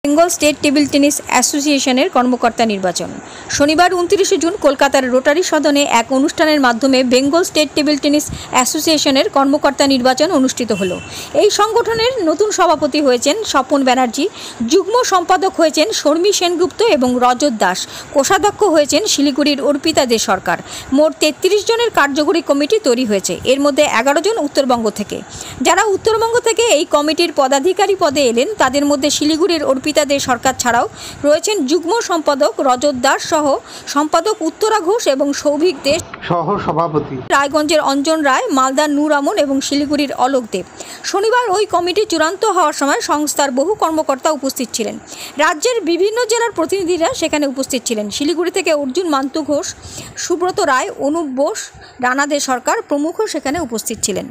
Bengal state table tennis অ্যাসোসিয়েশনের কর্মকর্তা নির্বাচন। শনিবার 29 জুন কলকাতার রোটারি সদনে এক অনুষ্ঠানের মাধ্যমে বেঙ্গল স্টেট টেবিল টেনিস অ্যাসোসিয়েশনের কর্মকর্তা নির্বাচন অনুষ্ঠিত হলো। এই সংগঠনের নতুন সভাপতি হয়েছেন স্বপন ব্যানার্জি, যুগ্ম সম্পাদক হয়েছেন শর্মী সেনগুপ্ত এবং রজত দাস, কোষাধ্যক্ষ হয়েছেন শিলিগুড়ির অর্পিতা দে সরকার। মোট 33 জনের কার্যকরী কমিটি তৈরি হয়েছে। এর মধ্যে 11 জন উত্তরবঙ্গ থেকে। যারা উত্তরবঙ্গ থেকে এই কমিটির পদাধিকারী পদে এলেন তাদের মধ্যে শিলিগুড়ির অর্পিতা দে সরকার ছাড়াও রয়েছেন যুগ্ম সম্পাদক রজত দাস সহ সম্পাদক উত্তরা ঘোষ এবং সৌভিক দে সহ সভাপতি, রায়গঞ্জের অঞ্জন রায়, মালদার নূর আমন এবং শিলিগুড়ির অলোক দেব। শনিবার ওই কমিটি চূড়ান্ত হওয়ার সময় সংস্থার বহু কর্মকর্তা উপস্থিত ছিলেন। রাজ্যের বিভিন্ন জেলার প্রতিনিধিরা সেখানে উপস্থিত ছিলেন। শিলিগুড়ি থেকে অর্জুন মান্তু ঘোষ, সুব্রত রায়, অনুপ বোস, রানা দে সরকার প্রমুখ সেখানে উপস্থিত ছিলেন।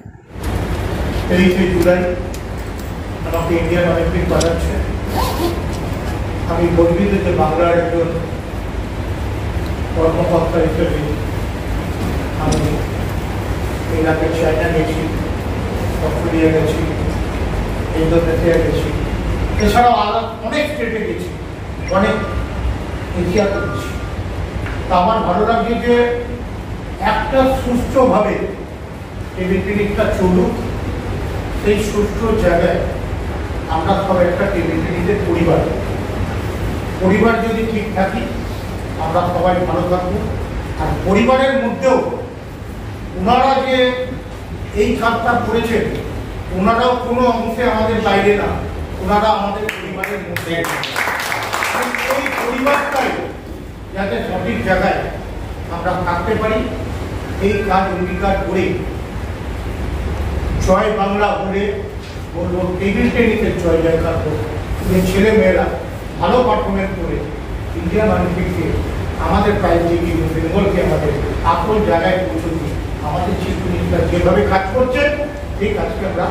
আমি গর্বিত যে বাংলার একজন কর্মকর্তা হিসেবে আমি এলাকায় চায়না গেছি, অস্ট্রেলিয়া গেছি, ইন্দোনেশিয়া গেছি, এছাড়াও আলাদা অনেক স্টেটে গেছি, অনেক এশিয়াতে গেছি। তা আমার ভালো লাগে যে একটা সুষ্ঠুভাবে টেবিল টেনিসটা চলুক, সেই সুষ্ঠু জায়গায় আমরা সব একটা টেবিল টেনিসের পরিবার যদি ঠিক থাকি আমরা সবাই ভালো থাকবো। আর পরিবারের মধ্যেও ওনারা যে এই কাজটা করেছেন ওনারাও কোনো অংশে আমাদের বাইরে না, ওনারা আমাদের পরিবারের মধ্যে। এই পরিবারটাই যাতে সঠিক জায়গায় আমরা থাকতে পারি এই কাজ অঙ্গীকার করে জয় বাংলা বলে বলবো, টেবিল টেনিসের জয় জয়কার হোক। যে ছেলে মেয়েরা ভালো পারফরমেন্স করে ইন্ডিয়ান অলিম্পিককে আমাদের প্রাইজ দিয়ে বেঙ্গলকে আমাদের আসল জায়গায় পৌঁছে দিয়ে আমাদের চিফ মিনিস্টার যেভাবে কাজ করছে এই কাজকে আমরা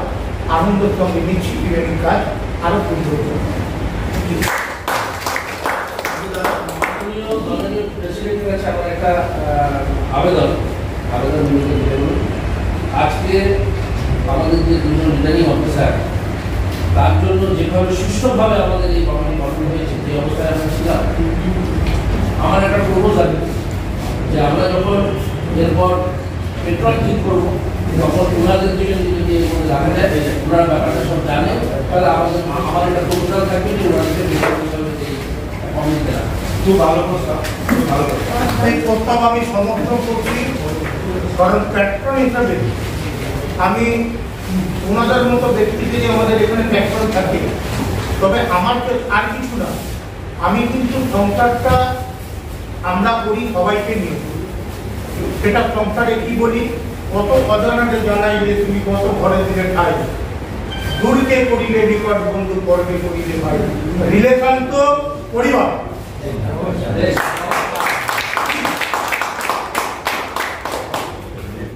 আনন্দের সঙ্গে নিচ্ছি। এই কাজ আরো সুন্দর করব। একটা আবেদন আজকে আমাদের যে দুজন রিটার্নিং অফিসার তার জন্য যেভাবে সুষ্ঠুভাবে আমাদের এই কমিটি গঠন হয়েছে, যে অবস্থায় আমরা ছিলাম, আমার একটা প্রপোজাল যে আমরা যখন এরপর পেট্রোল ঠিক করবো তখন ওনাদের যদি দেখা যায় ওনারা ব্যাপারটা সব জানে, তাহলে আমার একটা প্রপোজাল থাকবে যে ওনাদের কমিটি দেওয়া। খুব ভালো প্রস্তাব, ভালো প্রস্তাব। এই প্রস্তাব আমি সমর্থন করছি, কারণ প্যাট্রন হিসাবে আমি ওনাদের মতো ব্যক্তিকে যে আমাদের এখানে প্যাট্রন থাকে, তবে আমার আর কিছু না, আমি কিন্তু সংসারটা আমরা করি সবাইকে নিয়ে। সেটা সংসারে কি বলি, কত অজানাতে জানাই যে তুমি কত ঘরে দিলে খাই, দূরকে করিলে নিকট বন্ধু, পরকে করিলে ভাই। রিলেশন তো পরিবার।